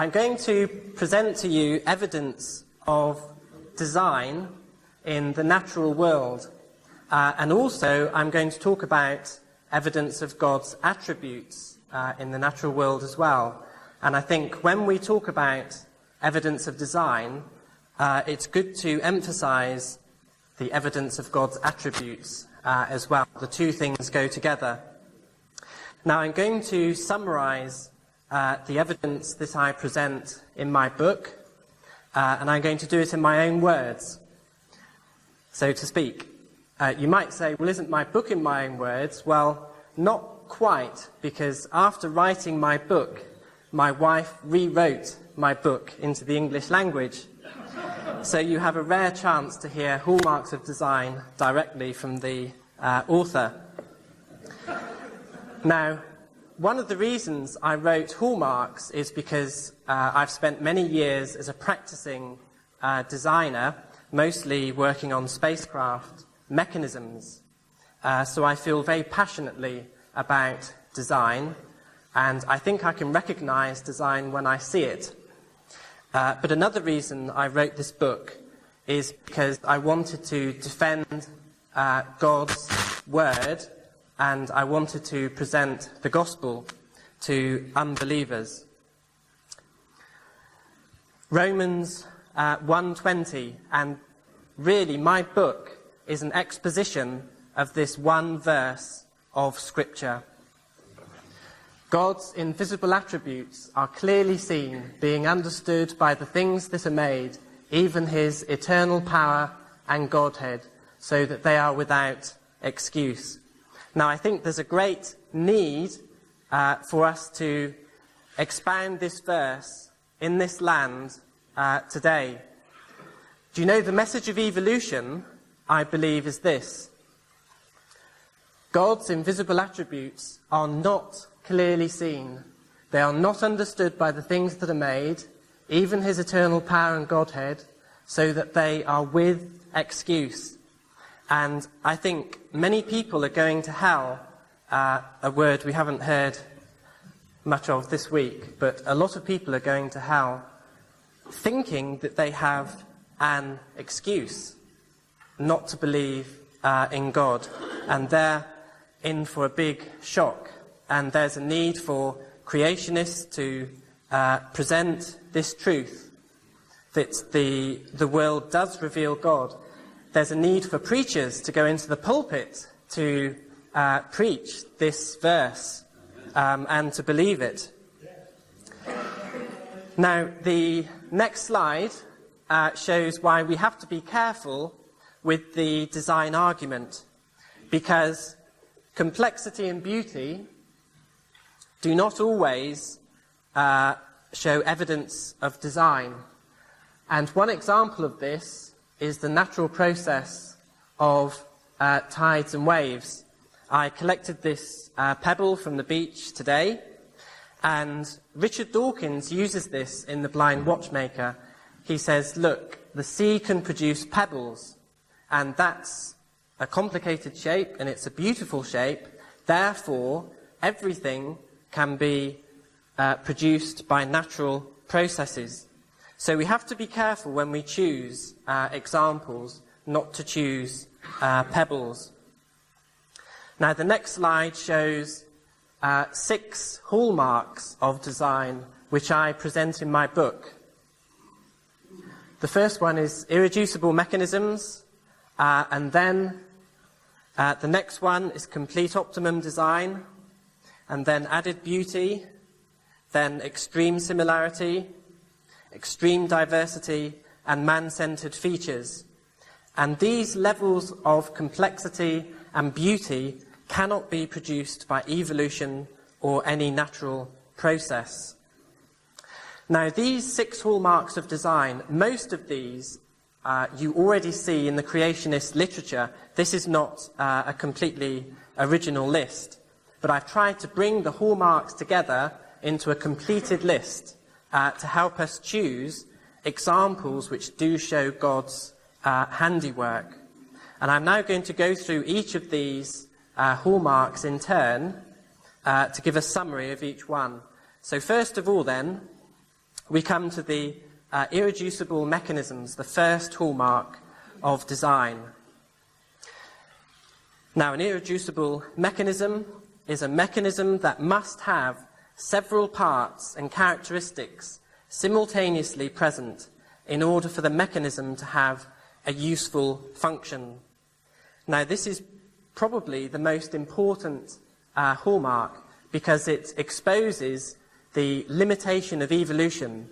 I'm going to present to you evidence of design in the natural world. And also, I'm going to talk about evidence of God's attributes in the natural world as well. And I think when we talk about evidence of design, it's good to emphasize the evidence of God's attributes as well. The two things go together. Now, I'm going to summarize the evidence that I present in my book, and I'm going to do it in my own words, so to speak. You might say, well, isn't my book in my own words? Well, not quite, because after writing my book, my wife rewrote my book into the English language. So you have a rare chance to hear hallmarks of design directly from the author. Now, one of the reasons I wrote Hallmarks is because I've spent many years as a practicing designer, mostly working on spacecraft mechanisms. So I feel very passionately about design, and I think I can recognize design when I see it. But another reason I wrote this book is because I wanted to defend God's word, and I wanted to present the gospel to unbelievers. Romans 1:20, and really my book is an exposition of this one verse of Scripture. God's invisible attributes are clearly seen, being understood by the things that are made, even his eternal power and Godhead, so that they are without excuse. Now, I think there's a great need for us to expound this verse in this land today. Do you know the message of evolution, I believe, is this: God's invisible attributes are not clearly seen. They are not understood by the things that are made, even his eternal power and Godhead, so that they are with excuse. And I think many people are going to hell, a word we haven't heard much of this week, but a lot of people are going to hell thinking that they have an excuse not to believe in God. And they're in for a big shock. And there's a need for creationists to present this truth, that the world does reveal God. There's a need for preachers to go into the pulpit to preach this verse and to believe it. Now, the next slide shows why we have to be careful with the design argument, because complexity and beauty do not always show evidence of design. And one example of this is the natural process of tides and waves. I collected this pebble from the beach today, and Richard Dawkins uses this in The Blind Watchmaker. He says, look, the sea can produce pebbles, and that's a complicated shape, and it's a beautiful shape. Therefore, everything can be produced by natural processes. So we have to be careful when we choose examples, not to choose pebbles. Now, the next slide shows 6 hallmarks of design, which I present in my book. The first one is irreducible mechanisms, and then the next one is complete optimum design, and then added beauty, then extreme similarity, extreme diversity, and man-centered features. And these levels of complexity and beauty cannot be produced by evolution or any natural process. Now, these 6 hallmarks of design, most of these you already see in the creationist literature. This is not a completely original list, but I've tried to bring the hallmarks together into a completed list to help us choose examples which do show God's handiwork. And I'm now going to go through each of these hallmarks in turn to give a summary of each one. So first of all then, we come to the irreducible mechanisms, the first hallmark of design. Now, an irreducible mechanism is a mechanism that must have several parts and characteristics simultaneously present in order for the mechanism to have a useful function. Now, this is probably the most important hallmark because it exposes the limitation of evolution.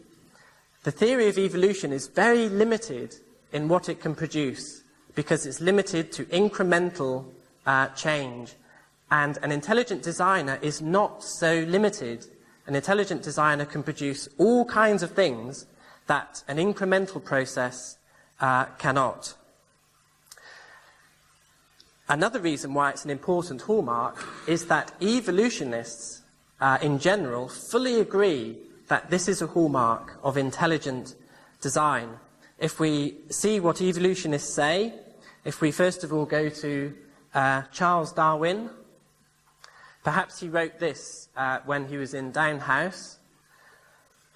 The theory of evolution is very limited in what it can produce because it's limited to incremental change. And an intelligent designer is not so limited. An intelligent designer can produce all kinds of things that an incremental process cannot. Another reason why it's an important hallmark is that evolutionists in general fully agree that this is a hallmark of intelligent design. If we see what evolutionists say, if we first of all go to Charles Darwin, perhaps he wrote this when he was in Down House.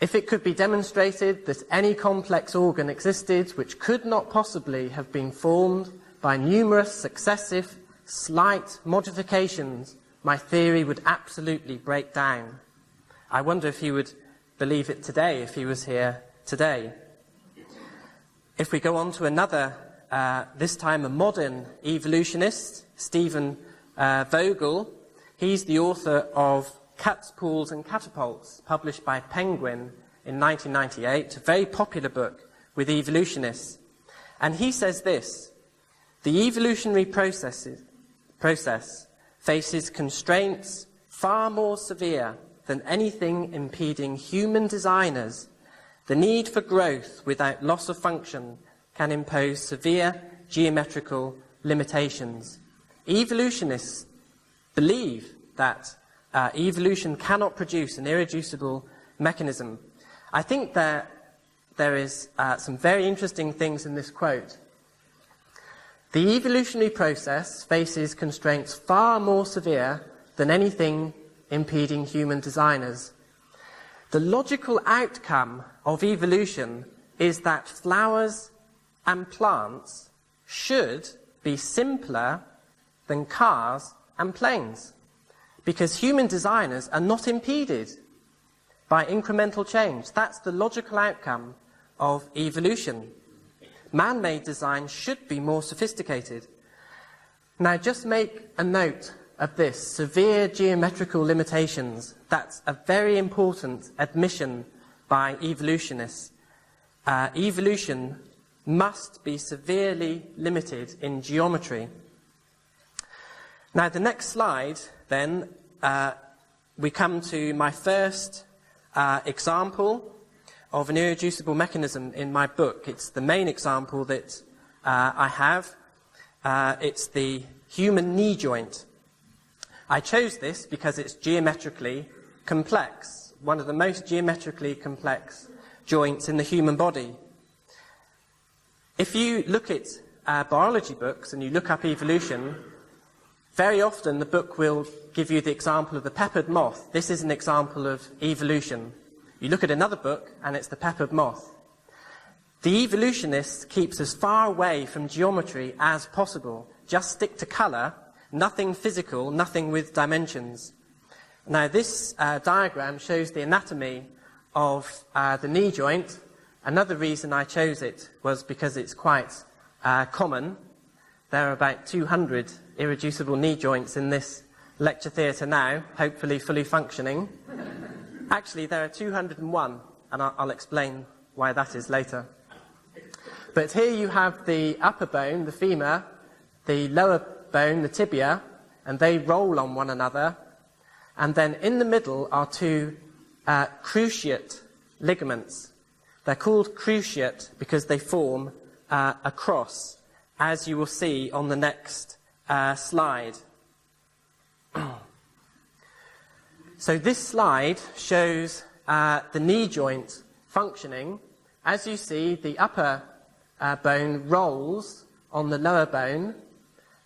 If it could be demonstrated that any complex organ existed which could not possibly have been formed by numerous successive slight modifications, my theory would absolutely break down. I wonder if he would believe it today if he was here today. If we go on to another, this time a modern evolutionist, Stephen Vogel, he's the author of Cats, Pools and Catapults, published by Penguin in 1998, a very popular book with evolutionists. And he says this: the evolutionary process faces constraints far more severe than anything impeding human designers. The need for growth without loss of function can impose severe geometrical limitations. Evolutionists believe that evolution cannot produce an irreducible mechanism. I think there is some very interesting things in this quote. The evolutionary process faces constraints far more severe than anything impeding human designers. The logical outcome of evolution is that flowers and plants should be simpler than cars and planes, because human designers are not impeded by incremental change. That's the logical outcome of evolution. Man-made design should be more sophisticated. Now, just make a note of this: severe geometrical limitations. That's a very important admission by evolutionists. Evolution must be severely limited in geometry. Now, the next slide, then, we come to my first example of an irreducible mechanism in my book. It's the main example that I have. It's the human knee joint. I chose this because it's geometrically complex, one of the most geometrically complex joints in the human body. If you look at biology books and you look up evolution, very often the book will give you the example of the peppered moth. This is an example of evolution. You look at another book and it's the peppered moth. The evolutionist keeps as far away from geometry as possible. Just stick to colour, nothing physical, nothing with dimensions. Now, this diagram shows the anatomy of the knee joint. Another reason I chose it was because it's quite common. There are about 200 irreducible knee joints in this lecture theatre now, hopefully fully functioning. Actually, there are 201, and I'll explain why that is later. But here you have the upper bone, the femur, the lower bone, the tibia, and they roll on one another. And then in the middle are two cruciate ligaments. They're called cruciate because they form a cross, as you will see on the next slide. So this slide shows the knee joint functioning. As you see, the upper bone rolls on the lower bone,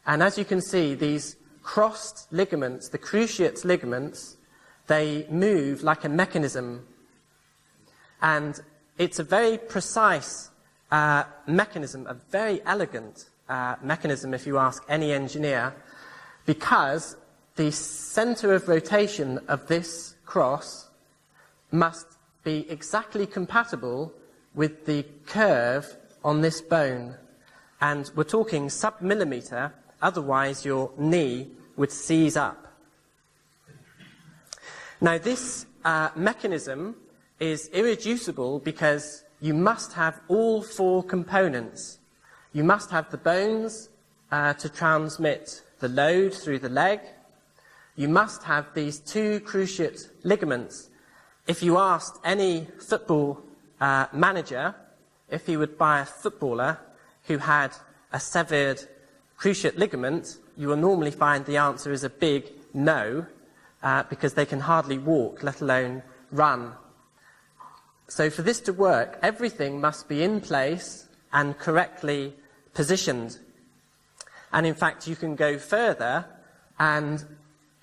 and as you can see, these crossed ligaments, the cruciate ligaments, they move like a mechanism. And it's a very precise mechanism, a very elegant mechanism if you ask any engineer, because the center of rotation of this cross must be exactly compatible with the curve on this bone. And we're talking sub-millimeter, otherwise your knee would seize up. Now this mechanism is irreducible because you must have all four components. You must have the bones to transmit the load through the leg. You must have these two cruciate ligaments. If you asked any football manager if he would buy a footballer who had a severed cruciate ligament, you will normally find the answer is a big no, because they can hardly walk, let alone run. So for this to work, everything must be in place and correctly positioned. And in fact, you can go further and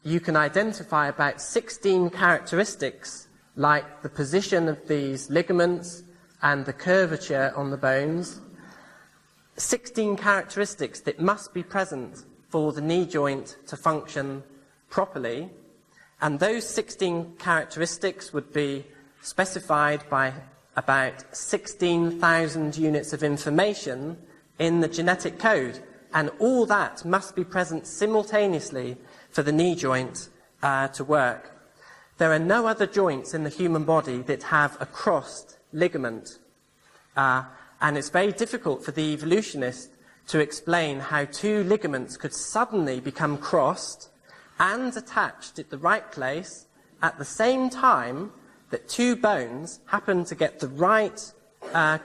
you can identify about 16 characteristics, like the position of these ligaments and the curvature on the bones. 16 characteristics that must be present for the knee joint to function properly. And those 16 characteristics would be specified by about 16,000 units of information in the genetic code. And all that must be present simultaneously for the knee joint to work. There are no other joints in the human body that have a crossed ligament. And it's very difficult for the evolutionist to explain how two ligaments could suddenly become crossed and attached at the right place at the same time that two bones happen to get the right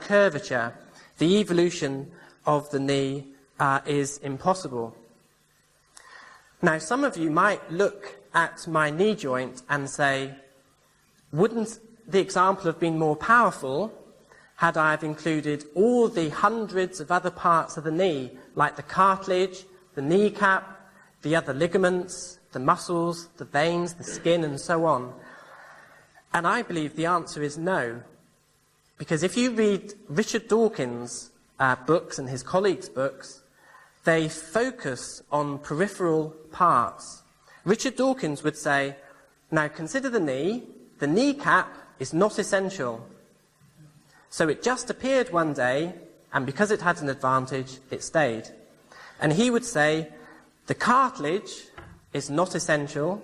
curvature. The evolution of the knee is impossible. Now, some of you might look at my knee joint and say, wouldn't the example have been more powerful had I have included all the hundreds of other parts of the knee, like the cartilage, the kneecap, the other ligaments, the muscles, the veins, the skin, and so on? And I believe the answer is no. Because if you read Richard Dawkins' books and his colleagues' books, they focus on peripheral parts. Richard Dawkins would say, now consider the knee. The kneecap is not essential. So it just appeared one day, and because it had an advantage, it stayed. And he would say, the cartilage is not essential,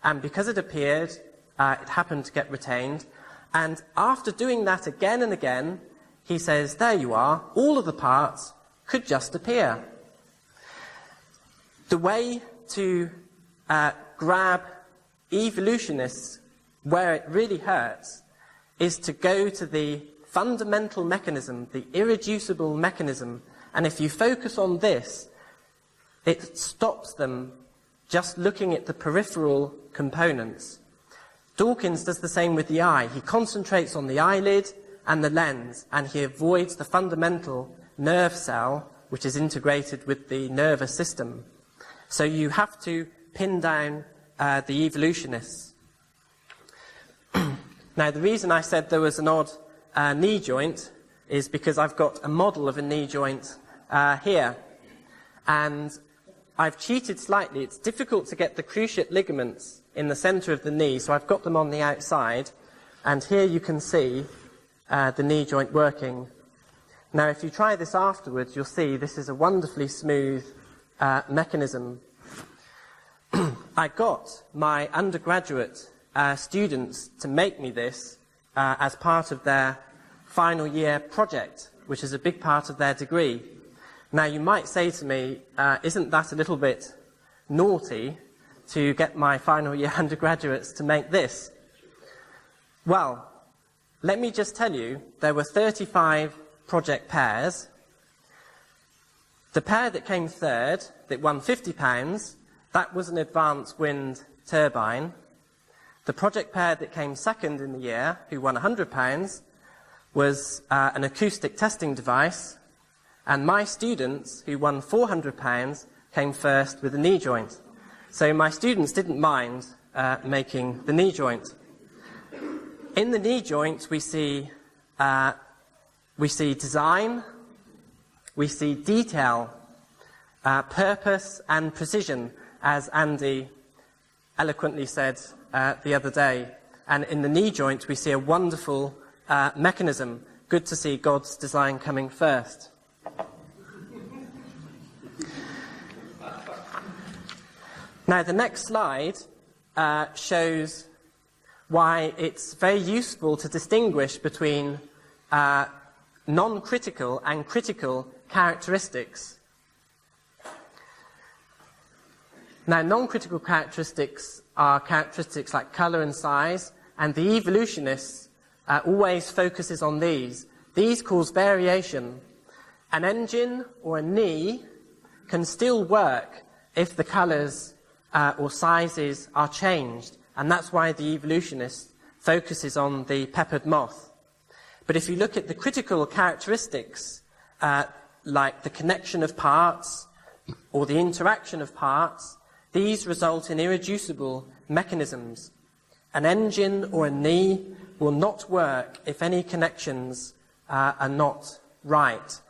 and because it appeared, it happened to get retained. And after doing that again and again, he says, there you are, all of the parts could just appear. The way to grab evolutionists where it really hurts is to go to the fundamental mechanism, the irreducible mechanism, and if you focus on this, it stops them just looking at the peripheral components. Dawkins does the same with the eye. He concentrates on the eyelid and the lens, and he avoids the fundamental nerve cell, which is integrated with the nervous system. So you have to pin down the evolutionists. Now, the reason I said there was an odd knee joint is because I've got a model of a knee joint here. And I've cheated slightly. It's difficult to get the cruciate ligaments in the center of the knee, so I've got them on the outside. And here you can see the knee joint working. Now, if you try this afterwards, you'll see this is a wonderfully smooth mechanism. I got my undergraduate students to make me this as part of their final year project, which is a big part of their degree. Now, you might say to me, isn't that a little bit naughty to get my final year undergraduates to make this? Well, let me just tell you, there were 35 project pairs. The pair that came third, that won £50, that was an advanced wind turbine. The project pair that came second in the year, who won £100, was an acoustic testing device. And my students, who won £400, came first with a knee joint. So my students didn't mind making the knee joint. In the knee joint, we see design, we see detail, purpose and precision, as Andy eloquently said the other day. And in the knee joint, we see a wonderful mechanism. Good to see God's design coming first. Now, the next slide shows why it's very useful to distinguish between non-critical and critical characteristics. Now, non-critical characteristics are characteristics like colour and size, and the evolutionists always focuses on these. These cause variation. An engine or a knee can still work if the colours or sizes are changed, and that's why the evolutionist focuses on the peppered moth. But if you look at the critical characteristics, like the connection of parts or the interaction of parts, these result in irreducible mechanisms. An engine or a knee will not work if any connections are not right.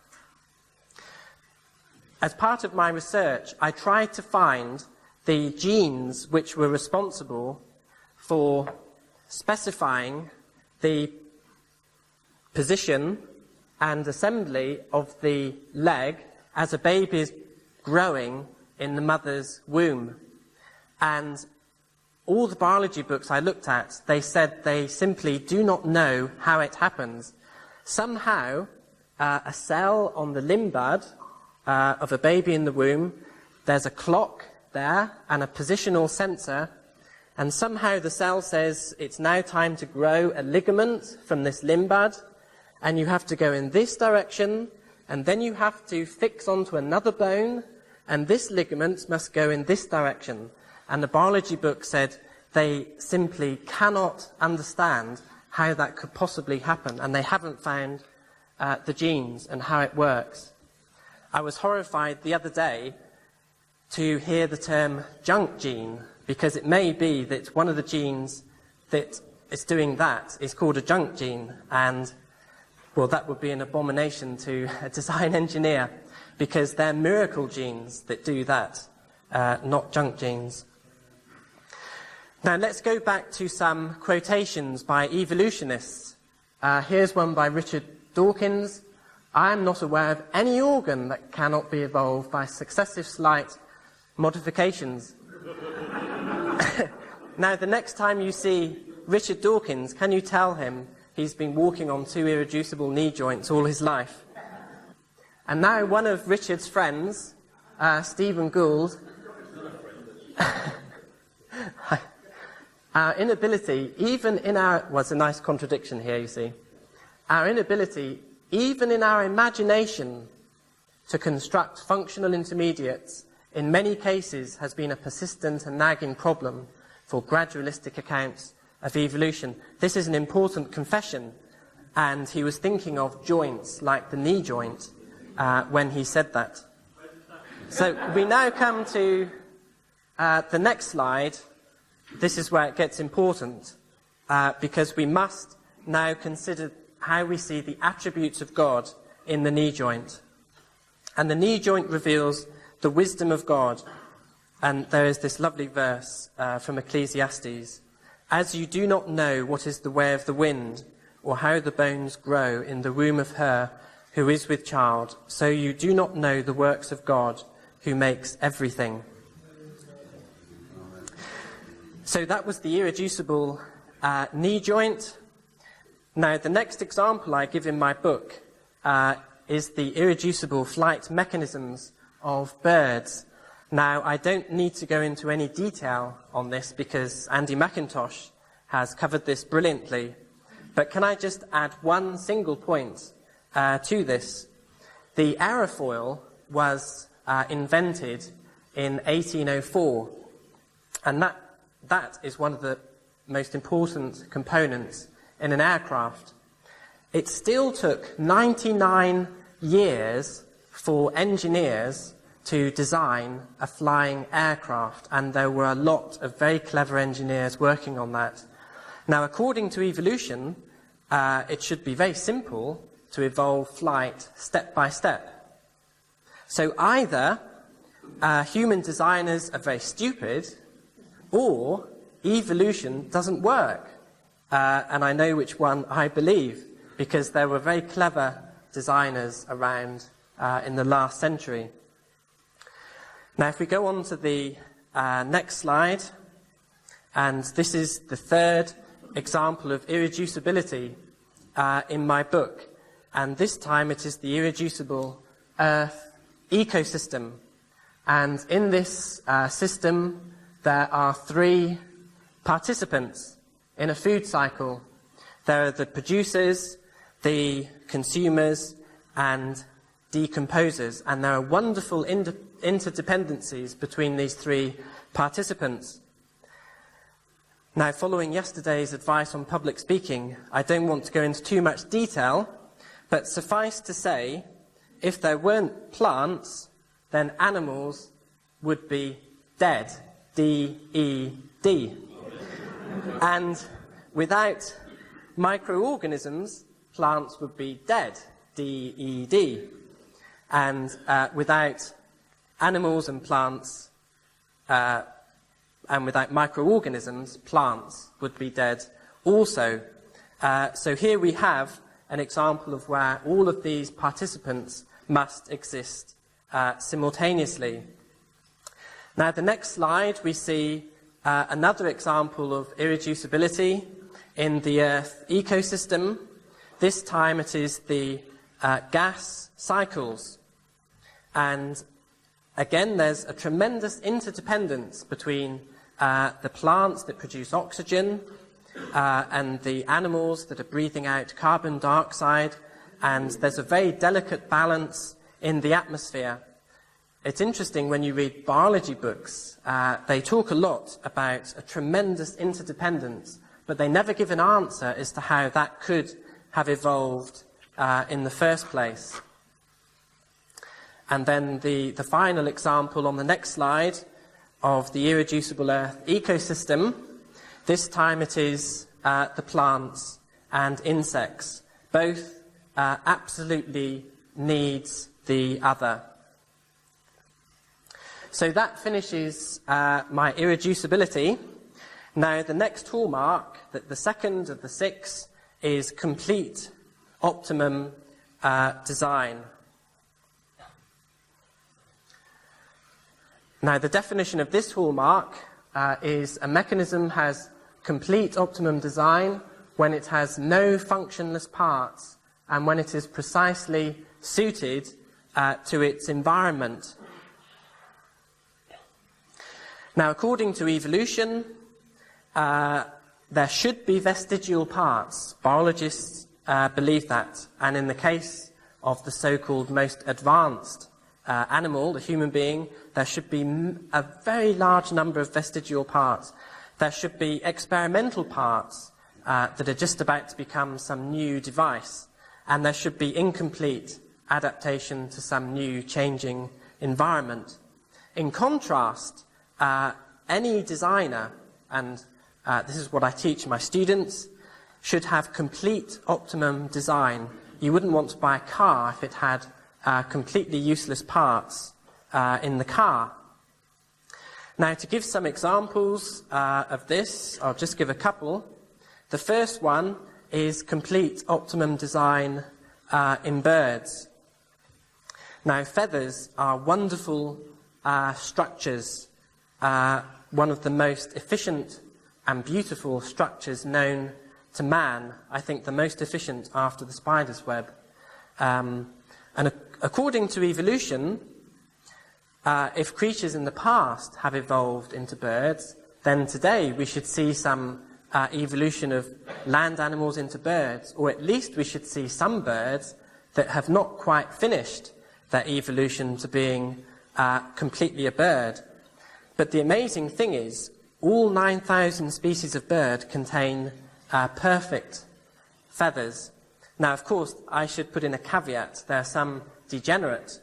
As part of my research, I tried to find the genes which were responsible for specifying the position and assembly of the leg as a baby is growing in the mother's womb. And all the biology books I looked at, they said they simply do not know how it happens. Somehow, a cell on the limb bud of a baby in the womb, there's a clock there and a positional sensor, and somehow the cell says it's now time to grow a ligament from this limb bud, and you have to go in this direction, and then you have to fix onto another bone, and this ligament must go in this direction. And the biology book said they simply cannot understand how that could possibly happen, and they haven't found the genes and how it works. I was horrified the other day to hear the term junk gene, because it may be that one of the genes that is doing that is called a junk gene, and, well, that would be an abomination to a design engineer, because they're miracle genes that do that, not junk genes. Now, let's go back to some quotations by evolutionists. Here's one by Richard Dawkins. I am not aware of any organ that cannot be evolved by successive slight modifications. Now, the next time you see Richard Dawkins, can you tell him he's been walking on 2 irreducible knee joints all his life? And now one of Richard's friends, Stephen Gould, our inability, even in our... Well, it's a nice contradiction here, you see. Our inability, even in our imagination, to construct functional intermediates, in many cases has been a persistent and nagging problem for gradualistic accounts of evolution. This is an important confession, and he was thinking of joints like the knee joint when he said that. So we now come to the next slide. This is where it gets important, because we must now consider how we see the attributes of God in the knee joint. And the knee joint reveals the wisdom of God. And there is this lovely verse from Ecclesiastes. As you do not know what is the way of the wind, or how the bones grow in the womb of her who is with child, so you do not know the works of God who makes everything. So that was the irreducible knee joint. Now, the next example I give in my book is the irreducible flight mechanisms of birds. Now, I don't need to go into any detail on this because Andy McIntosh has covered this brilliantly. But can I just add one single point to this? The aerofoil was invented in 1804, and that is one of the most important components in an aircraft. It still took 99 years for engineers to design a flying aircraft, and there were a lot of very clever engineers working on that. Now, according to evolution, it should be very simple to evolve flight step by step. So either human designers are very stupid, or evolution doesn't work. And I know which one I believe, because there were very clever designers around in the last century. Now, if we go on to the next slide, and this is the third example of irreducibility in my book, and this time it is the irreducible Earth ecosystem. And in this system, there are three participants in a food cycle. There are the producers, the consumers, and decomposers. And there are wonderful interdependencies between these three participants. Now, following yesterday's advice on public speaking, I don't want to go into too much detail, but suffice to say, if there weren't plants, then animals would be dead. D-E-D. And without microorganisms, plants would be dead. D-E-D. And without animals and plants, and without microorganisms, plants would be dead also. So here we have an example of where all of these participants must exist simultaneously. Now, the next slide, we see another example of irreducibility in the Earth ecosystem. This time it is the gas cycles. And again, there's a tremendous interdependence between the plants that produce oxygen and the animals that are breathing out carbon dioxide, and there's a very delicate balance in the atmosphere. It's interesting when you read biology books, they talk a lot about a tremendous interdependence, but they never give an answer as to how that could have evolved in the first place. And then the final example on the next slide of the irreducible Earth ecosystem. This time it is the plants and insects. Both absolutely needs the other. So that finishes my irreducibility. Now, the next hallmark, the second of the six, is complete optimum design. Now, the definition of this hallmark is a mechanism has complete optimum design when it has no functionless parts and when it is precisely suited to its environment. Now, according to evolution, there should be vestigial parts. Biologists believe that. And in the case of the so-called most advanced animal, the human being, there should be a very large number of vestigial parts. There should be experimental parts that are just about to become some new device. And there should be incomplete adaptation to some new changing environment. In contrast, any designer, and this is what I teach my students, should have complete optimum design. You wouldn't want to buy a car if it had completely useless parts in the car. Now, to give some examples of this, I'll just give a couple. The first one is complete optimum design in birds. Now, feathers are wonderful structures, one of the most efficient and beautiful structures known to man. I think the most efficient after the spider's web. And according to evolution, if creatures in the past have evolved into birds, then today we should see some evolution of land animals into birds, or at least we should see some birds that have not quite finished their evolution to being completely a bird. But the amazing thing is, all 9,000 species of bird contain perfect feathers. Now, of course, I should put in a caveat. There are some degenerate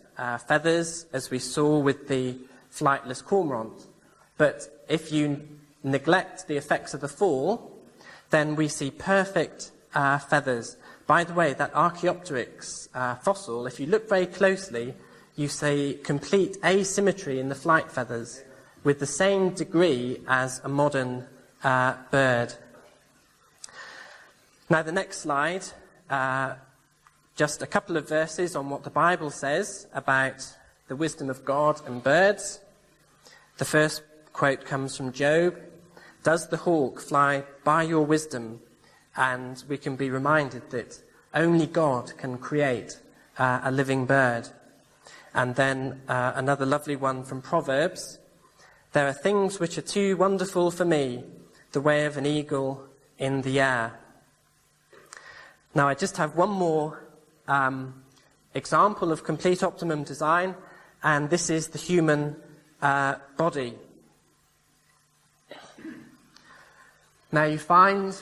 feathers, as we saw with the flightless cormorant. But if you neglect the effects of the fall, then we see perfect feathers. By the way, that Archaeopteryx fossil, if you look very closely, you see complete asymmetry in the flight feathers with the same degree as a modern bird. Now, the next slide, just a couple of verses on what the Bible says about the wisdom of God and birds. The first quote comes from Job. Does the hawk fly by your wisdom? And we can be reminded that only God can create a living bird. And then another lovely one from Proverbs. There are things which are too wonderful for me, the way of an eagle in the air. Now, I just have one more example of complete optimum design, and this is the human body. Now, you find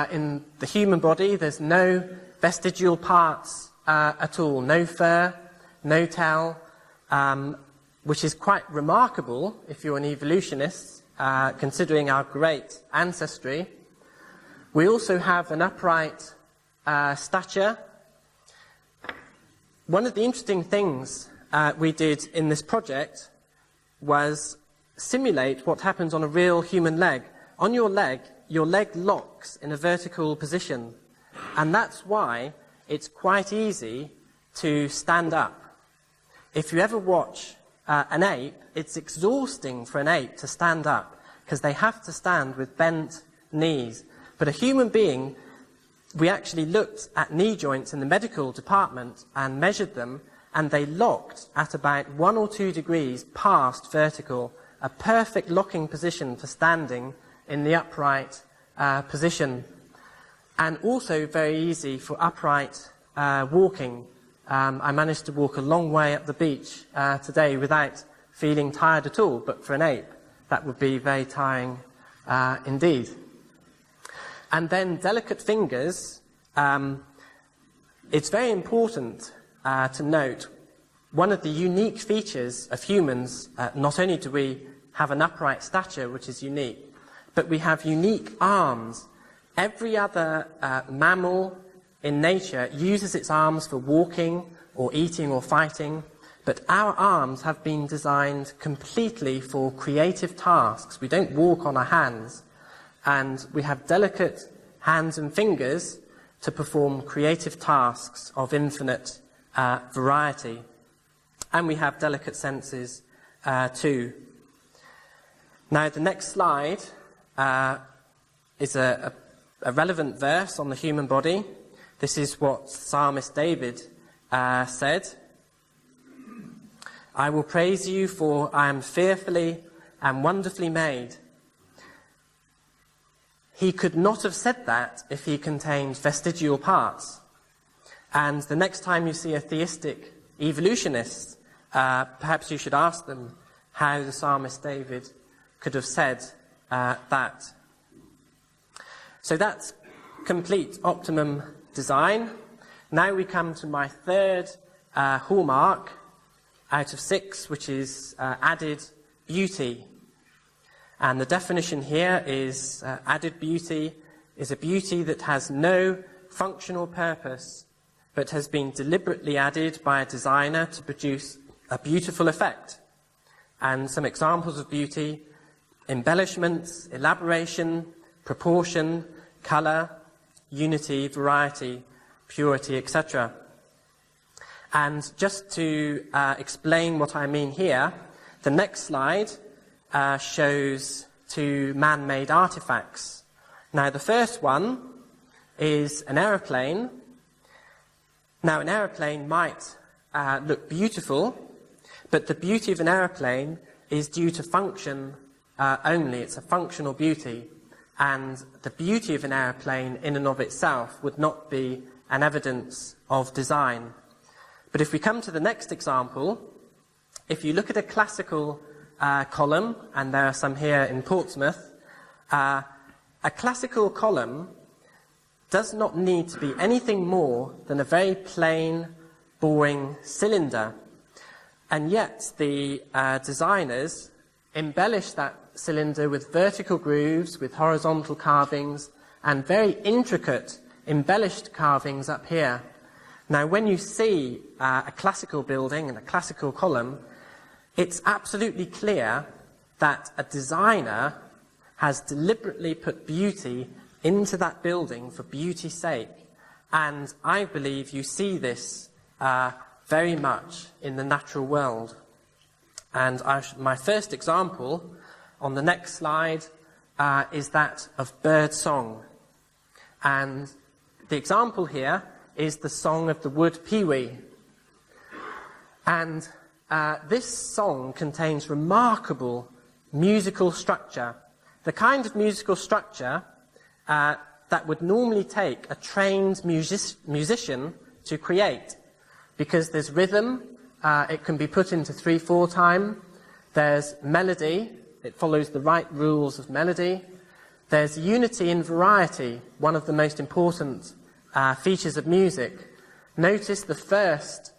in the human body there's no vestigial parts at all, no fur, no tail, which is quite remarkable if you're an evolutionist, considering our great ancestry. We also have an upright stature. One of the interesting things we did in this project was simulate what happens on a real human leg. On your leg locks in a vertical position, and that's why it's quite easy to stand up. If you ever watch an ape, it's exhausting for an ape to stand up because they have to stand with bent knees. But a human being, we actually looked at knee joints in the medical department and measured them, and they locked at about 1 or 2 degrees past vertical, a perfect locking position for standing in the upright position, and also very easy for upright walking. I managed to walk a long way up the beach today without feeling tired at all, but for an ape, that would be very tiring indeed. And then delicate fingers. It's very important to note one of the unique features of humans. Not only do we have an upright stature, which is unique, but we have unique arms. Every other mammal in nature uses its arms for walking or eating or fighting, but our arms have been designed completely for creative tasks. We don't walk on our hands, and we have delicate hands and fingers to perform creative tasks of infinite variety. And we have delicate senses too. Now, the next slide is a relevant verse on the human body. This is what Psalmist David said. I will praise you, for I am fearfully and wonderfully made. He could not have said that if he contained vestigial parts. And the next time you see a theistic evolutionist, perhaps you should ask them how the psalmist David could have said that. So that's complete optimum design. Now we come to my third hallmark out of 6, which is added beauty. And the definition here is added beauty is a beauty that has no functional purpose, but has been deliberately added by a designer to produce a beautiful effect. And some examples of beauty: embellishments, elaboration, proportion, colour, unity, variety, purity, etc. And just to explain what I mean here, the next slide shows 2 man-made artifacts. Now, the first one is an aeroplane. Now, an aeroplane might look beautiful, but the beauty of an aeroplane is due to function only. It's a functional beauty. And the beauty of an aeroplane in and of itself would not be an evidence of design. But if we come to the next example, if you look at a classical column, and there are some here in Portsmouth, a classical column does not need to be anything more than a very plain, boring cylinder. And yet the designers embellish that cylinder with vertical grooves, with horizontal carvings, and very intricate, embellished carvings up here. Now, when you see a classical building and a classical column, it's absolutely clear that a designer has deliberately put beauty into that building for beauty's sake. And I believe you see this very much in the natural world. And my first example on the next slide is that of bird song. And the example here is the song of the wood pewee. And this song contains remarkable musical structure, the kind of musical structure that would normally take a trained musician to create, because there's rhythm, it can be put into 3/4 time, there's melody, it follows the right rules of melody, there's unity in variety, one of the most important features of music. Notice the first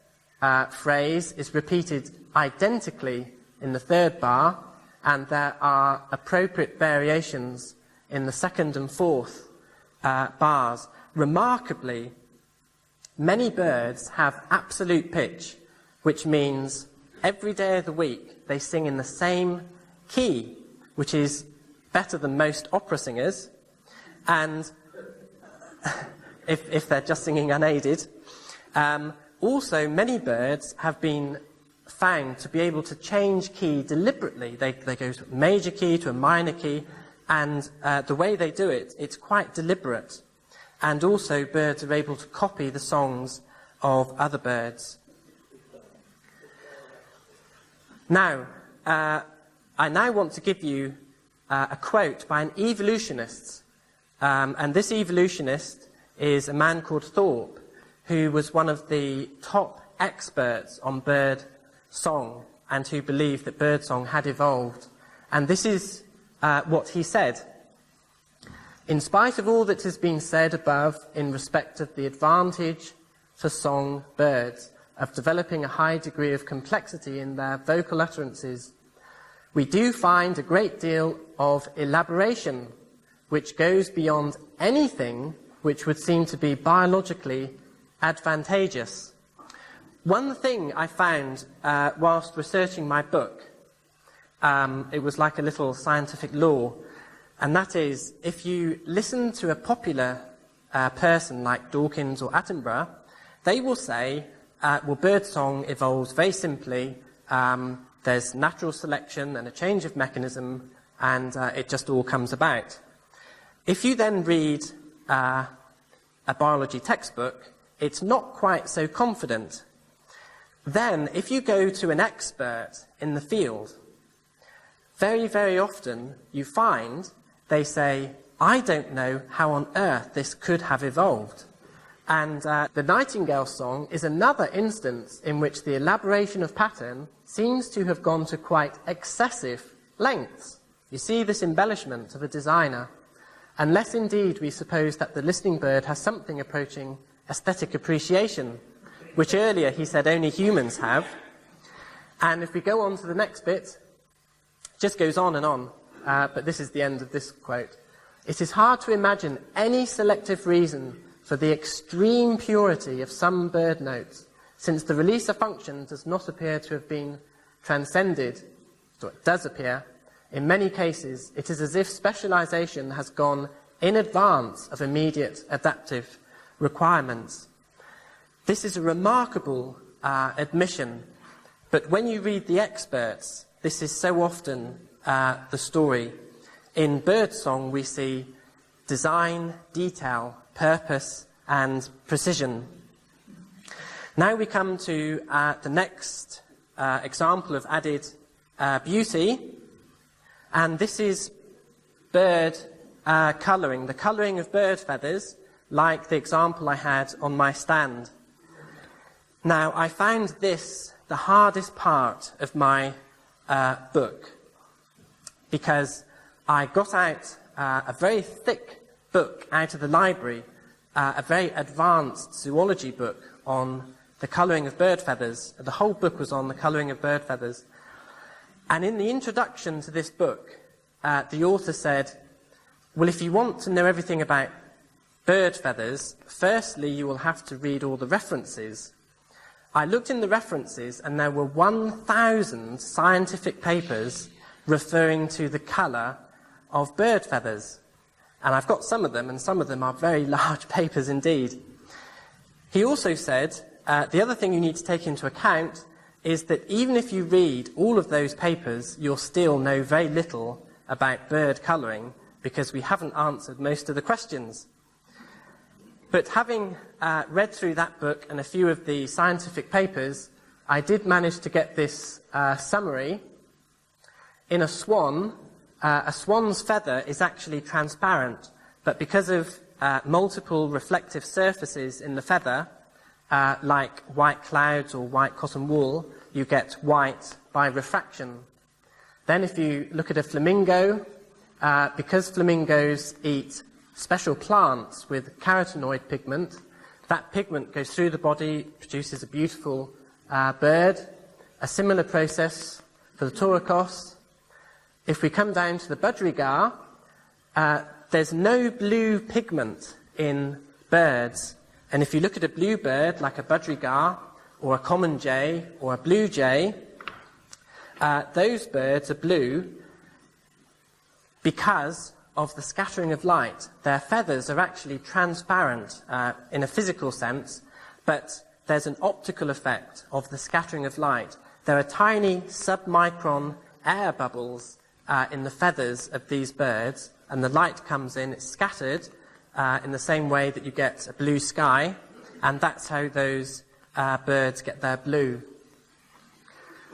phrase is repeated identically in the third bar, and there are appropriate variations in the second and fourth bars. Remarkably, many birds have absolute pitch, which means every day of the week they sing in the same key, which is better than most opera singers, and if they're just singing unaided. Also, many birds have been found to be able to change key deliberately. They go to a major key to a minor key, and the way they do it, it's quite deliberate. And also, birds are able to copy the songs of other birds. Now, I now want to give you a quote by an evolutionist. And this evolutionist is a man called Thorpe, who was one of the top experts on bird song and who believed that bird song had evolved. And this is what he said. In spite of all that has been said above in respect of the advantage for song birds of developing a high degree of complexity in their vocal utterances, we do find a great deal of elaboration which goes beyond anything which would seem to be biologically advantageous. One thing I found whilst researching my book, it was like a little scientific law, and that is, if you listen to a popular person like Dawkins or Attenborough, they will say, well, birdsong evolves very simply. There's natural selection and a change of mechanism, and it just all comes about. If you then read a biology textbook, it's not quite so confident. Then, if you go to an expert in the field, very, very often you find they say, I don't know how on earth this could have evolved. And the Nightingale song is another instance in which the elaboration of pattern seems to have gone to quite excessive lengths. You see this embellishment of a designer, unless indeed we suppose that the listening bird has something approaching aesthetic appreciation, which earlier he said only humans have. And if we go on to the next bit, it just goes on and on, but this is the end of this quote. It is hard to imagine any selective reason for the extreme purity of some bird notes, since the releaser function does not appear to have been transcended, or it does appear. In many cases, it is as if specialization has gone in advance of immediate adaptive requirements. This is a remarkable admission, but when you read the experts, this is so often the story. In birdsong, we see design, detail, purpose, and precision. Now we come to the next example of added beauty, and this is bird colouring, the colouring of bird feathers, like the example I had on my stand. Now, I found this the hardest part of my book, because I got out a very thick book out of the library, a very advanced zoology book on the colouring of bird feathers. The whole book was on the colouring of bird feathers. And in the introduction to this book, the author said, Well, if you want to know everything about bird feathers, firstly you will have to read all the references. I looked in the references and there were 1,000 scientific papers referring to the colour of bird feathers. And I've got some of them, and some of them are very large papers indeed. He also said, the other thing you need to take into account is that even if you read all of those papers, you'll still know very little about bird colouring, because we haven't answered most of the questions. But having read through that book and a few of the scientific papers, I did manage to get this summary. In a swan's feather is actually transparent, but because of multiple reflective surfaces in the feather, like white clouds or white cotton wool, you get white by refraction. Then if you look at a flamingo, because flamingos eat special plants with carotenoid pigment, that pigment goes through the body, produces a beautiful bird. A similar process for the taurocos. If we come down to the budgerigar, there's no blue pigment in birds. And if you look at a blue bird, like a budgerigar, or a common jay, or a blue jay, those birds are blue because of the scattering of light. Their feathers are actually transparent in a physical sense, but there's an optical effect of the scattering of light. There are tiny submicron air bubbles in the feathers of these birds, and the light comes in, it's scattered in the same way that you get a blue sky, and that's how those birds get their blue.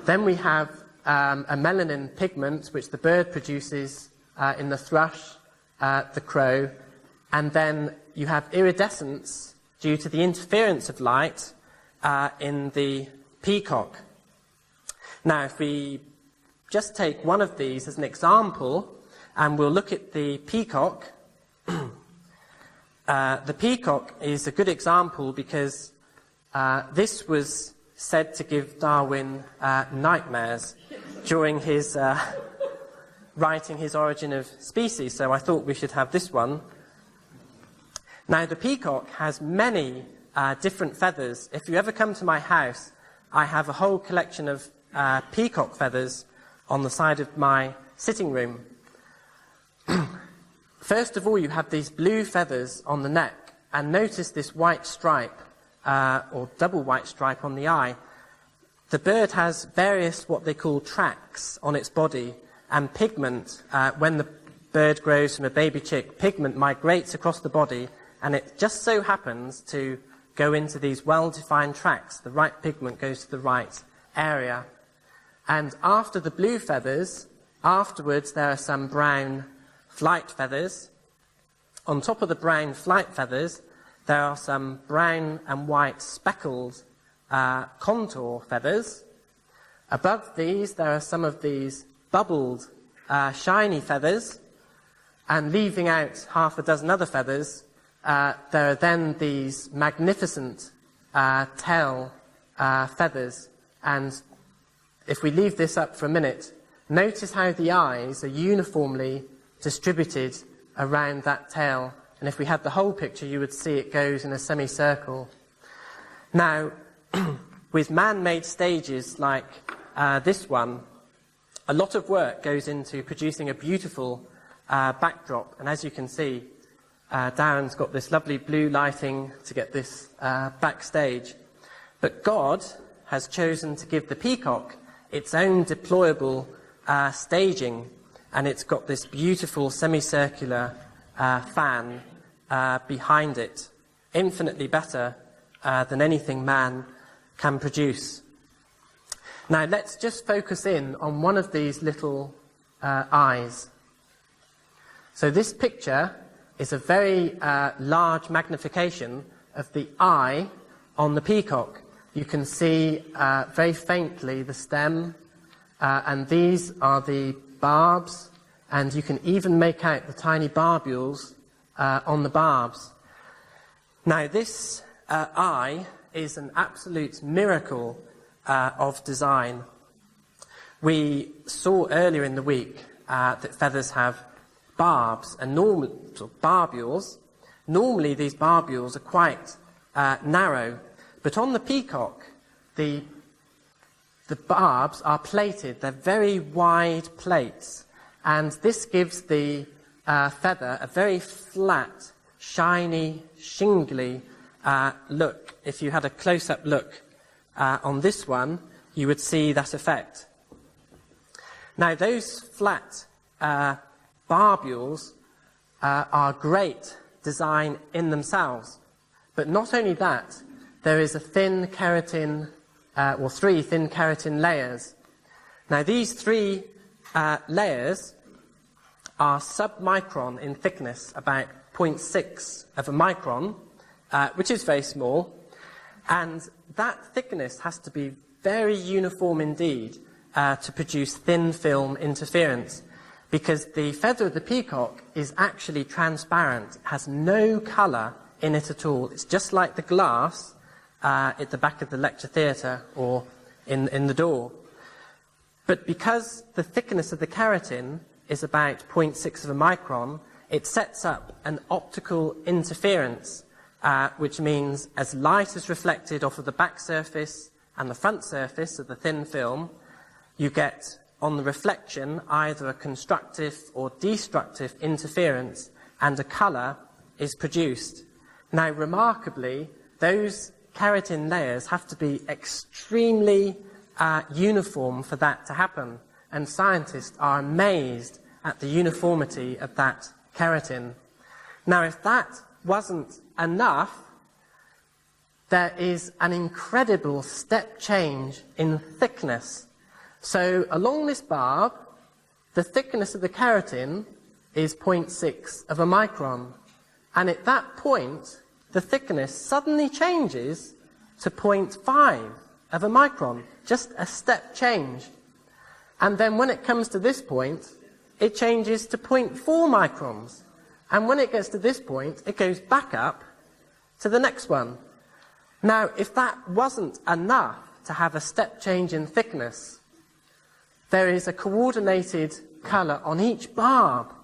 Then we have a melanin pigment which the bird produces in the thrush, the crow, and then you have iridescence due to the interference of light in the peacock. Now, if we just take one of these as an example, and we'll look at the peacock. The peacock is a good example because this was said to give Darwin nightmares during his writing his Origin of Species, so I thought we should have this one. Now, the peacock has many different feathers. If you ever come to my house, I have a whole collection of peacock feathers on the side of my sitting room. First of all, you have these blue feathers on the neck, and notice this white stripe, or double white stripe on the eye. The bird has various what they call tracks on its body, and pigment, when the bird grows from a baby chick, pigment migrates across the body, and it just so happens to go into these well-defined tracks. The right pigment goes to the right area. And after the blue feathers, afterwards there are some brown flight feathers. On top of the brown flight feathers, there are some brown and white speckled contour feathers. Above these, there are some of these bubbled, shiny feathers. And leaving out half a dozen other feathers, there are then these magnificent tail feathers. And if we leave this up for a minute, notice how the eyes are uniformly distributed around that tail. And if we had the whole picture, you would see it goes in a semicircle. Now, with man-made stages like this one, a lot of work goes into producing a beautiful backdrop. And as you can see, Darren's got this lovely blue lighting to get this backstage. But God has chosen to give the peacock its own deployable staging, and it's got this beautiful semicircular fan behind it, infinitely better than anything man can produce. Now let's just focus in on one of these little eyes. So this picture is a very large magnification of the eye on the peacock. You can see very faintly the stem, and these are the barbs, and you can even make out the tiny barbules on the barbs. Now this eye is an absolute miracle of design. We saw earlier in the week that feathers have barbs and barbules. Normally these barbules are quite narrow, but on the peacock, the barbs are plated. They're very wide plates, and this gives the feather a very flat, shiny, shingly look. If you had a close-up look on this one, you would see that effect. Now, those flat barbules are great design in themselves, but not only that, there is a thin keratin, or 3 thin keratin layers. Now, these 3 layers are submicron in thickness, about 0.6 of a micron, which is very small, and that thickness has to be very uniform indeed to produce thin film interference, because the feather of the peacock is actually transparent. It has no colour in it at all. It's just like the glass at the back of the lecture theatre or in the door. But because the thickness of the keratin is about 0.6 of a micron, it sets up an optical interference, which means as light is reflected off of the back surface and the front surface of the thin film, you get on the reflection either a constructive or destructive interference, and a colour is produced. Now, remarkably, those keratin layers have to be extremely uniform for that to happen, and scientists are amazed at the uniformity of that keratin. Now, if that wasn't enough, there is an incredible step change in thickness. So along this barb, the thickness of the keratin is 0.6 of a micron. And at that point, the thickness suddenly changes to 0.5 of a micron, just a step change. And then when it comes to this point, it changes to 0.4 microns. And when it gets to this point, it goes back up to the next one. Now, if that wasn't enough to have a step change in thickness, there is a coordinated colour on each barb.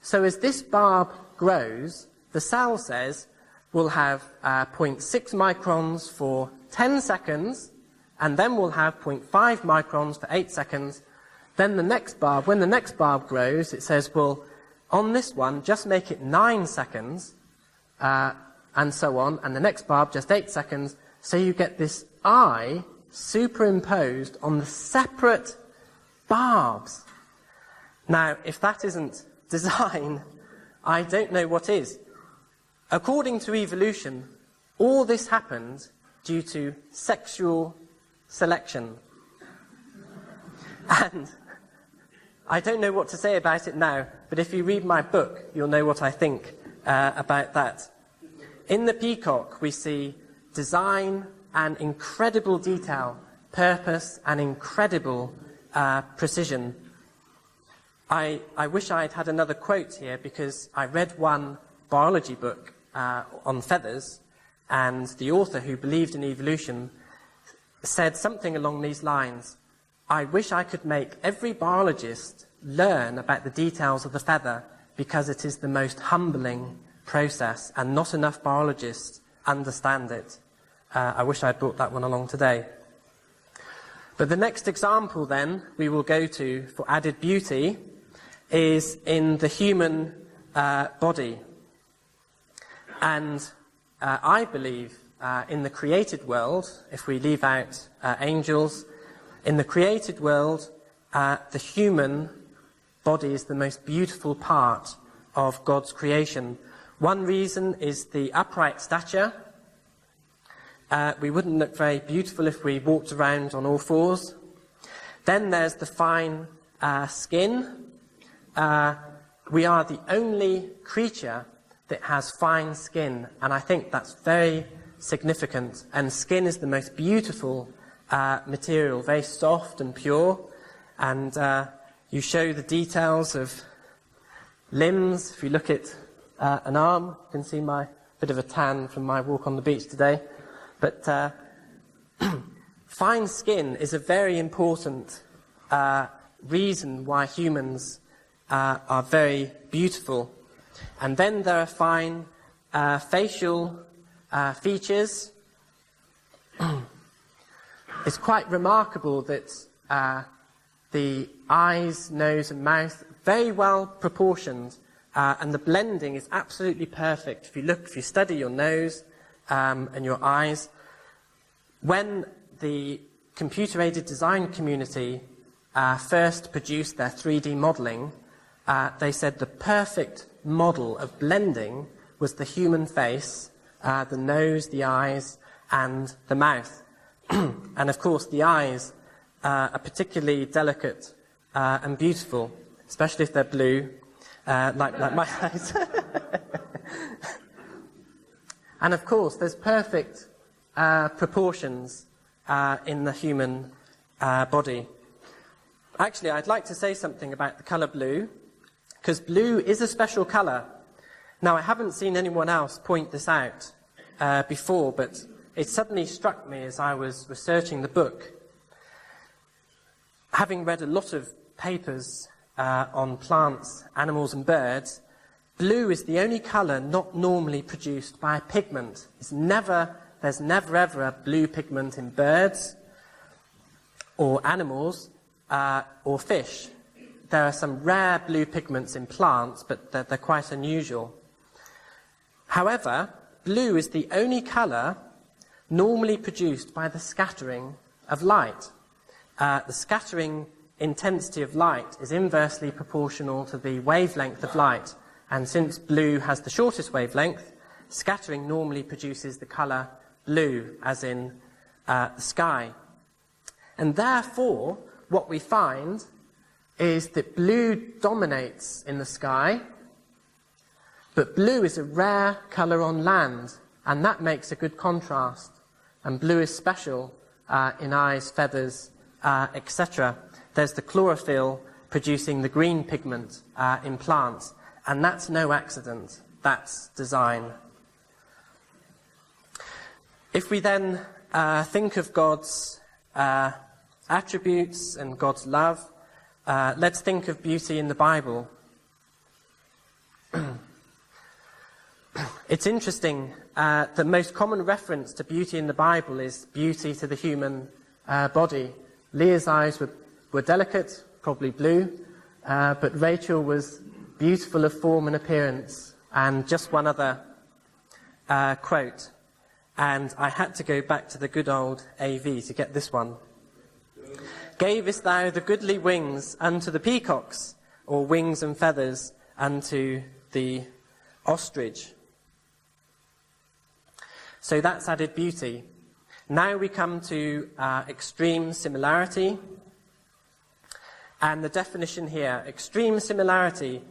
So as this barb grows, the cell says we'll have 0.6 microns for 10 seconds, and then we'll have 0.5 microns for 8 seconds. Then the next barb, when the next barb grows, it says, well, on this one, just make it 9 seconds, and so on, and the next barb, just 8 seconds. So you get this eye superimposed on the separate barbs. Now, if that isn't design, I don't know what is. According to evolution, all this happened due to sexual selection. And I don't know what to say about it now, but if you read my book, you'll know what I think about that. In the peacock, we see design and incredible detail, purpose and incredible precision. I wish I'd had another quote here, because I read one biology book on feathers, and the author, who believed in evolution, said something along these lines: I wish I could make every biologist learn about the details of the feather, because it is the most humbling process, and not enough biologists understand it. I wish I'd brought that one along today. But the next example then we will go to for added beauty is in the human body. And I believe in the created world, if we leave out angels, in the created world, the human body is the most beautiful part of God's creation. One reason is the upright stature. We wouldn't look very beautiful if we walked around on all fours. Then there's the fine skin. We are the only creature that has fine skin, and I think that's very significant. And skin is the most beautiful material, very soft and pure. And you show the details of limbs. If you look at an arm, you can see my bit of a tan from my walk on the beach today. But fine skin is a very important reason why humans are very beautiful. And then there are fine facial features. It's quite remarkable that the eyes, nose and mouth are very well proportioned, and the blending is absolutely perfect. If you study your nose and your eyes, when the computer-aided design community first produced their 3D modelling, they said the perfect model of blending was the human face, the nose, the eyes, and the mouth. And of course, the eyes are particularly delicate and beautiful, especially if they're blue, like my eyes. And of course, there's perfect proportions in the human body. Actually, I'd like to say something about the colour blue, because blue is a special colour. Now, I haven't seen anyone else point this out before, but it suddenly struck me as I was researching the book. Having read a lot of papers on plants, animals and birds, blue is the only colour not normally produced by a pigment. There's never ever a blue pigment in birds or animals or fish. There are some rare blue pigments in plants, but they're quite unusual. However, blue is the only colour normally produced by the scattering of light. The scattering intensity of light is inversely proportional to the wavelength of light, and since blue has the shortest wavelength, scattering normally produces the colour blue, as in the sky. And therefore, what we find is that blue dominates in the sky, but blue is a rare colour on land, and that makes a good contrast. And blue is special in eyes, feathers, etc. There's the chlorophyll producing the green pigment in plants, and that's no accident, that's design. If we then think of God's attributes and God's love, let's think of beauty in the Bible. It's interesting, the most common reference to beauty in the Bible is beauty to the human body. Leah's eyes were delicate, probably blue, but Rachel was beautiful of form and appearance. And just one other quote, and I had to go back to the good old AV to get this one. Gavest thou the goodly wings unto the peacocks, or wings and feathers unto the ostrich? So that's added beauty. Now we come to extreme similarity. And the definition here, extreme similarity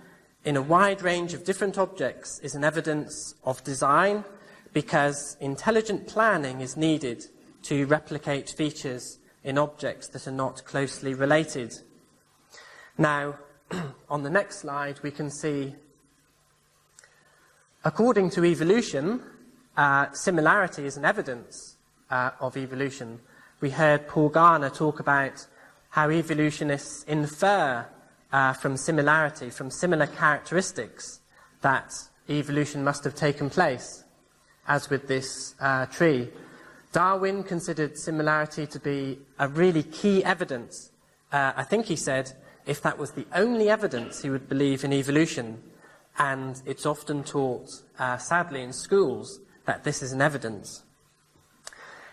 in a wide range of different objects is an evidence of design, because intelligent planning is needed to replicate features in objects that are not closely related. Now, on the next slide, we can see, according to evolution, similarity is an evidence of evolution. We heard Paul Garner talk about how evolutionists infer from similarity, from similar characteristics, that evolution must have taken place, as with this tree. Darwin considered similarity to be a really key evidence. I think he said if that was the only evidence, he would believe in evolution. And it's often taught, sadly, in schools, that this is an evidence.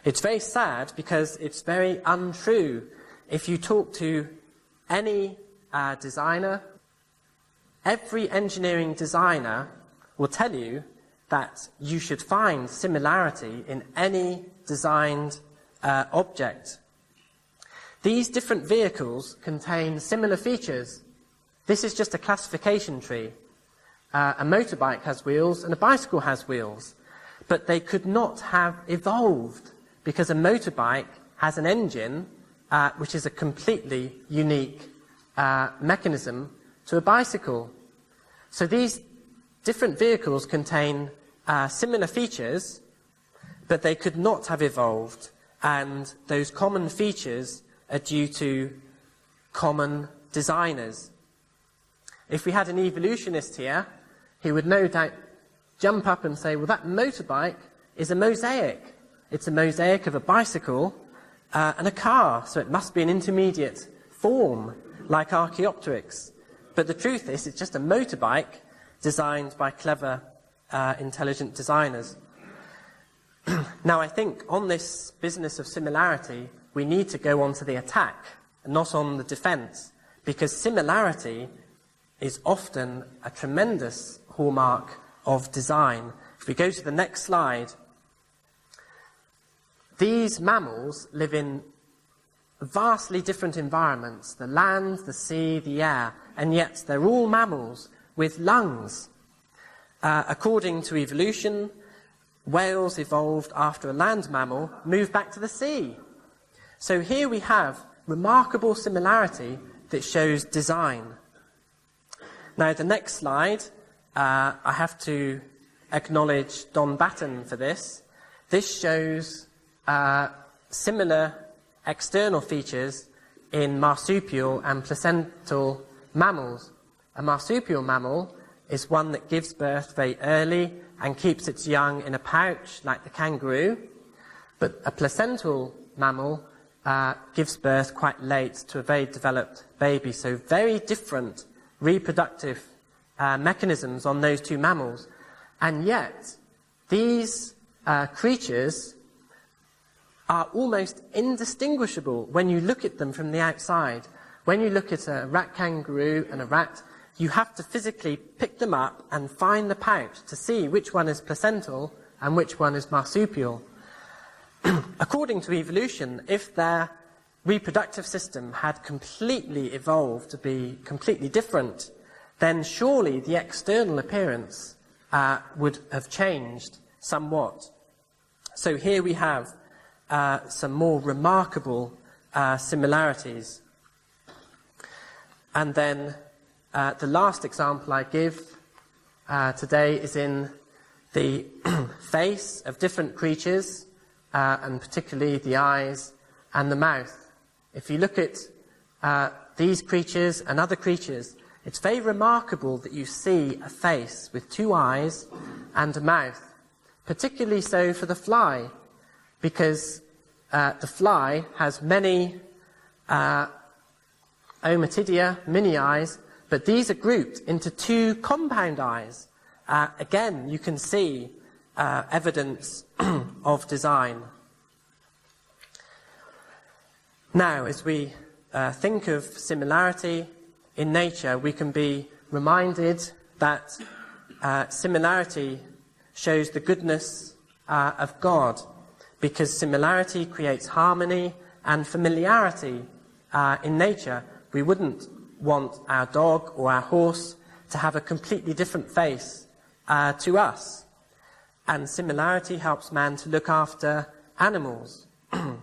It's very sad because it's very untrue. If you talk to any designer, every engineering designer will tell you that you should find similarity in any designed object. These different vehicles contain similar features. This is just a classification tree. A motorbike has wheels and a bicycle has wheels, but they could not have evolved because a motorbike has an engine which is a completely unique mechanism to a bicycle. So these different vehicles contain similar features, but they could not have evolved, and those common features are due to common designers. If we had an evolutionist here, he would no doubt jump up and say, well, that motorbike is a mosaic. It's a mosaic of a bicycle and a car, so it must be an intermediate form, like Archaeopteryx. But the truth is, it's just a motorbike designed by clever, intelligent designers. Now, I think on this business of similarity, we need to go on to the attack, and not on the defense, because similarity is often a tremendous hallmark of design. If we go to the next slide, these mammals live in vastly different environments, the land, the sea, the air, and yet they're all mammals with lungs. According to evolution, whales evolved after a land mammal moved back to the sea. So here we have remarkable similarity that shows design. Now, the next slide, I have to acknowledge Don Batten for this. This shows similar external features in marsupial and placental mammals. A marsupial mammal is one that gives birth very early and keeps its young in a pouch like the kangaroo, but a placental mammal gives birth quite late to a very developed baby. So very different reproductive mechanisms on those two mammals. And yet, these creatures are almost indistinguishable when you look at them from the outside. When you look at a rat kangaroo and a rat, you have to physically pick them up and find the pouch to see which one is placental and which one is marsupial. According to evolution, if their reproductive system had completely evolved to be completely different, then surely the external appearance would have changed somewhat. So here we have some more remarkable similarities. And then the last example I give today is in the face of different creatures, and particularly the eyes and the mouth. If you look at these creatures and other creatures, it's very remarkable that you see a face with two eyes and a mouth, particularly so for the fly, because the fly has many ommatidia, mini eyes, but these are grouped into two compound eyes. Again, you can see evidence of design. Now, as we think of similarity in nature, we can be reminded that similarity shows the goodness of God, because similarity creates harmony and familiarity in nature. We wouldn't want our dog or our horse to have a completely different face to us. And similarity helps man to look after animals,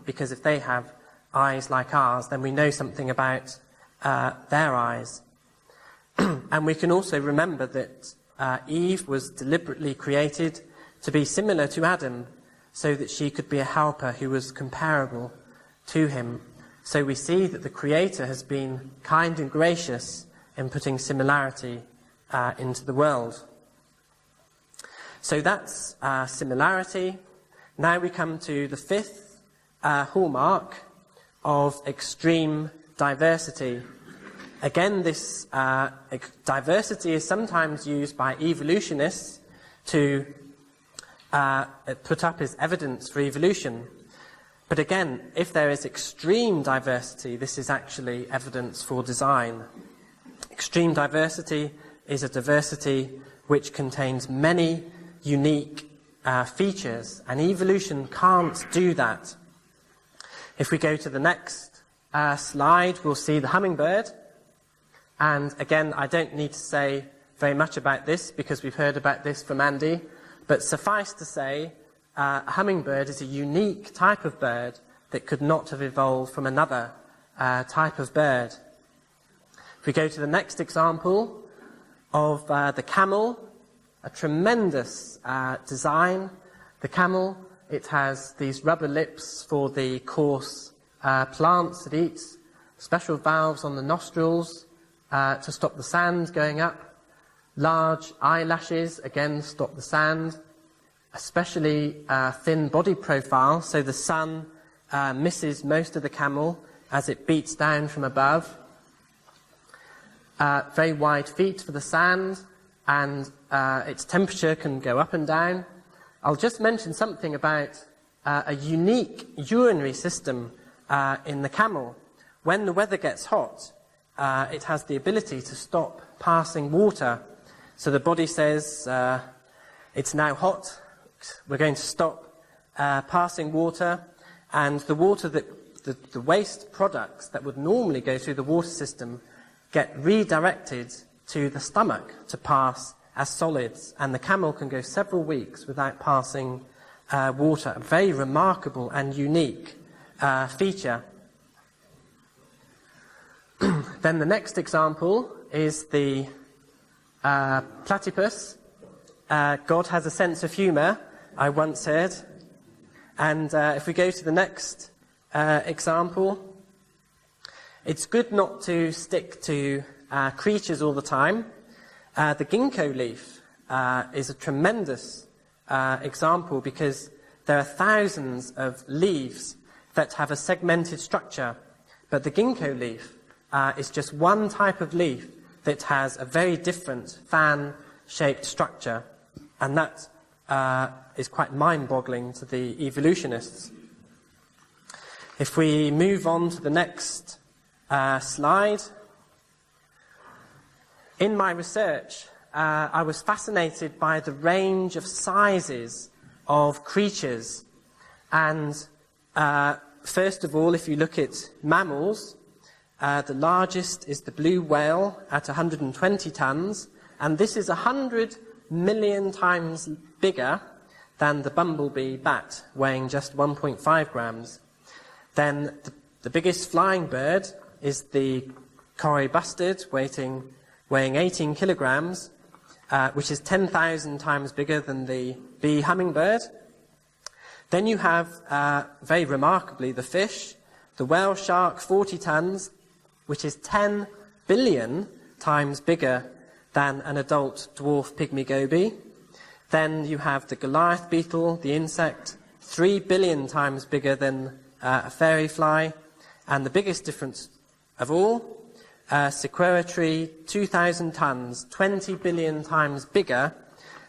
because if they have eyes like ours, then we know something about their eyes. And we can also remember that Eve was deliberately created to be similar to Adam, so that she could be a helper who was comparable to him. So we see that the Creator has been kind and gracious in putting similarity into the world. So that's similarity. Now we come to the fifth hallmark of extreme diversity. Again, this diversity is sometimes used by evolutionists to put up as evidence for evolution. But again, if there is extreme diversity, this is actually evidence for design. Extreme diversity is a diversity which contains many unique features, and evolution can't do that. If we go to the next slide, we'll see the hummingbird. And again, I don't need to say very much about this because we've heard about this from Andy, but suffice to say, a hummingbird is a unique type of bird that could not have evolved from another type of bird. If we go to the next example of the camel, a tremendous design. The camel, it has these rubber lips for the coarse plants it eats, special valves on the nostrils, to stop the sand going up. Large eyelashes, again, stop the sand. Especially thin body profile, so the sun misses most of the camel as it beats down from above. Very wide feet for the sand, and its temperature can go up and down. I'll just mention something about a unique urinary system in the camel. When the weather gets hot, it has the ability to stop passing water. So the body says, it's now hot, we're going to stop passing water, and the water that the waste products that would normally go through the water system get redirected to the stomach to pass as solids, and the camel can go several weeks without passing water. A very remarkable and unique feature. Then the next example is the platypus. God has a sense of humour, I once heard. And if we go to the next example, it's good not to stick to creatures all the time. The ginkgo leaf is a tremendous example because there are thousands of leaves that have a segmented structure, but the ginkgo leaf is just one type of leaf that has a very different fan-shaped structure, and that is quite mind-boggling to the evolutionists. If we move on to the next slide. In my research, I was fascinated by the range of sizes of creatures. And first of all, if you look at mammals, the largest is the blue whale at 120 tons, and this is 100 million times bigger than the bumblebee bat, weighing just 1.5 grams. Then the biggest flying bird is the Corey bustard, weighing 18 kilograms, which is 10,000 times bigger than the bee hummingbird. Then you have, very remarkably, the fish, the whale shark, 40 tons, which is 10 billion times bigger than an adult dwarf pygmy goby. Then you have the Goliath beetle, the insect, 3 billion times bigger than a fairy fly. And the biggest difference of all, sequoia tree, 2,000 tons, 20 billion times bigger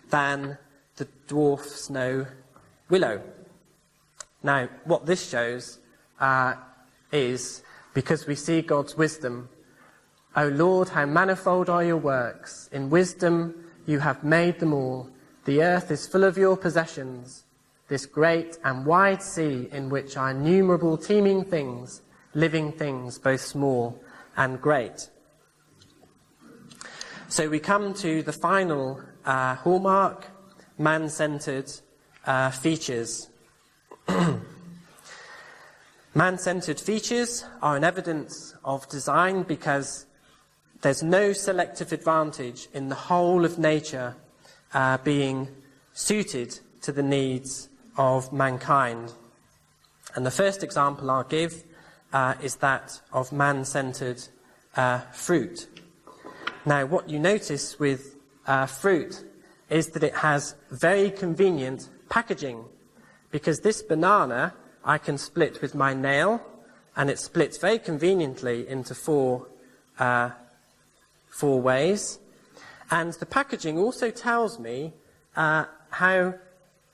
than the dwarf snow willow. Now, what this shows is, because we see God's wisdom, O Lord, how manifold are your works. In wisdom you have made them all. The earth is full of your possessions, this great and wide sea in which are innumerable teeming things, living things, both small and great. So we come to the final hallmark, man-centered features. Man-centered features are an evidence of design because there's no selective advantage in the whole of nature being suited to the needs of mankind. And the first example I'll give is that of man-centered fruit. Now, what you notice with fruit is that it has very convenient packaging, because this banana I can split with my nail, and it splits very conveniently into four ways. And the packaging also tells me how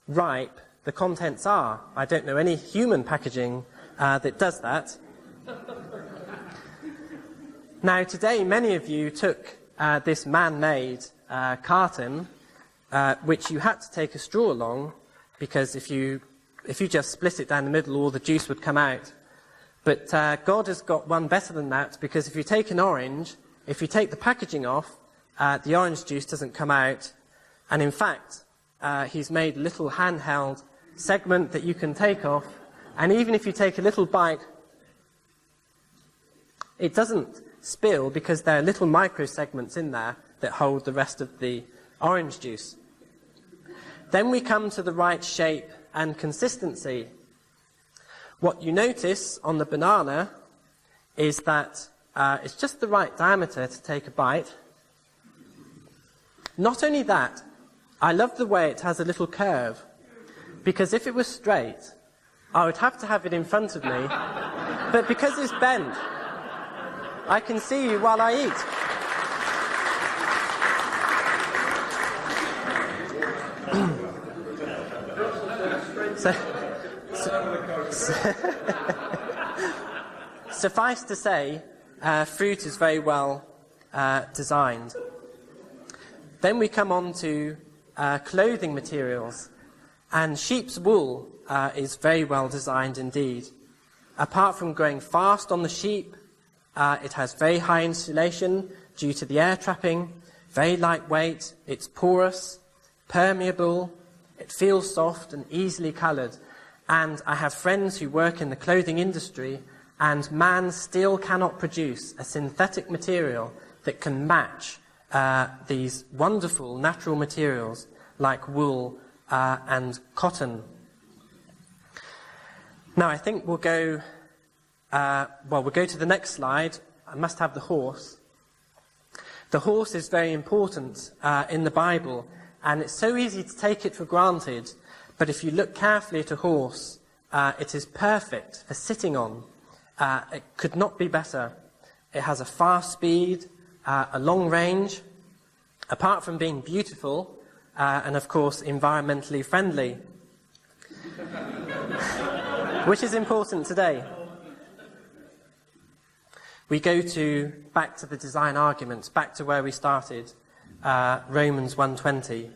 ripe the contents are. I don't know any human packaging that does that. Now, today, many of you took this man-made carton, which you had to take a straw along, because if you just split it down the middle, all the juice would come out. But God has got one better than that, because if you take an orange, if you take the packaging off, the orange juice doesn't come out. And in fact, he's made a little handheld segment that you can take off, and even if you take a little bite, it doesn't spill, because there are little micro segments in there that hold the rest of the orange juice. Then we come to the right shape and consistency. What you notice on the banana is that it's just the right diameter to take a bite. Not only that, I love the way it has a little curve, because if it was straight, I would have to have it in front of me, but because it's bent, I can see you while I eat. Suffice to say, fruit is very well designed. Then we come on to clothing materials, and sheep's wool is very well designed indeed. Apart from growing fast on the sheep, it has very high insulation due to the air trapping, very lightweight, it's porous, permeable, it feels soft and easily coloured. And I have friends who work in the clothing industry, and man still cannot produce a synthetic material that can match these wonderful natural materials like wool and cotton. Now I think we'll go to the next slide. I must have the horse. The horse is very important in the Bible, and it's so easy to take it for granted, but if you look carefully at a horse, it is perfect for sitting on. It could not be better. It has a fast speed, a long range, apart from being beautiful, and of course environmentally friendly, which is important today. We go back to the design arguments, back to where we started, Romans 1:20.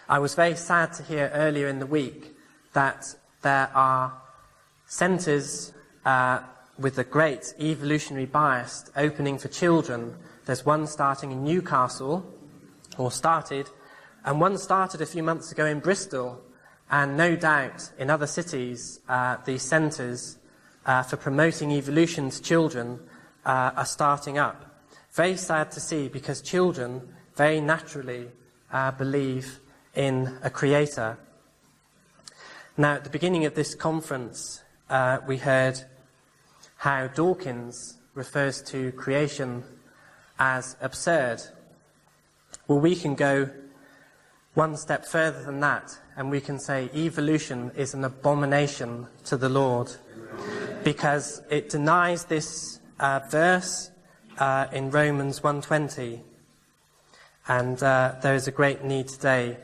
I was very sad to hear earlier in the week that there are centres with a great evolutionary bias opening for children. There's one starting in Newcastle, or started, and one started a few months ago in Bristol, and no doubt in other cities these centres for promoting evolution to children are starting up. Very sad to see, because children very naturally believe in a creator. Now, at the beginning of this conference, we heard how Dawkins refers to creation as absurd. Well, we can go one step further than that, and we can say evolution is an abomination to the Lord, because it denies this verse in Romans 1:20, and there is a great need today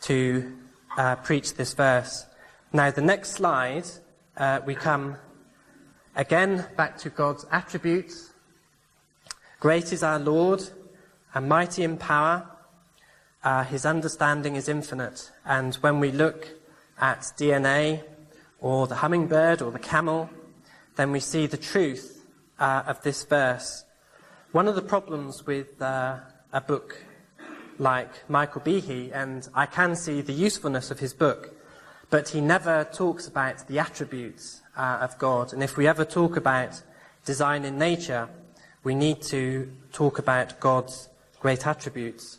to preach this verse. Now, the next slide, we come again back to God's attributes. Great is our Lord, and mighty in power. His understanding is infinite. And when we look at DNA, or the hummingbird, or the camel, then we see the truth of this verse. One of the problems with a book like Michael Behe, and I can see the usefulness of his book, but he never talks about the attributes of God. And if we ever talk about design in nature, we need to talk about God's great attributes.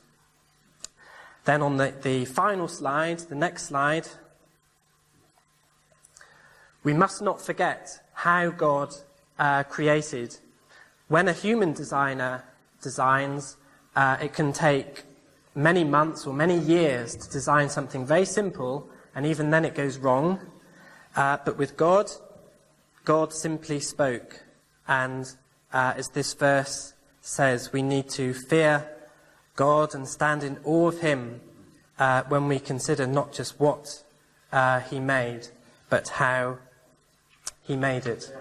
Then on the final slide, the next slide, we must not forget how God created. When a human designer designs, it can take many months or many years to design something very simple, and even then it goes wrong. But with God, God simply spoke. And as this verse says, we need to fear God and stand in awe of him when we consider not just what he made, but how he made it.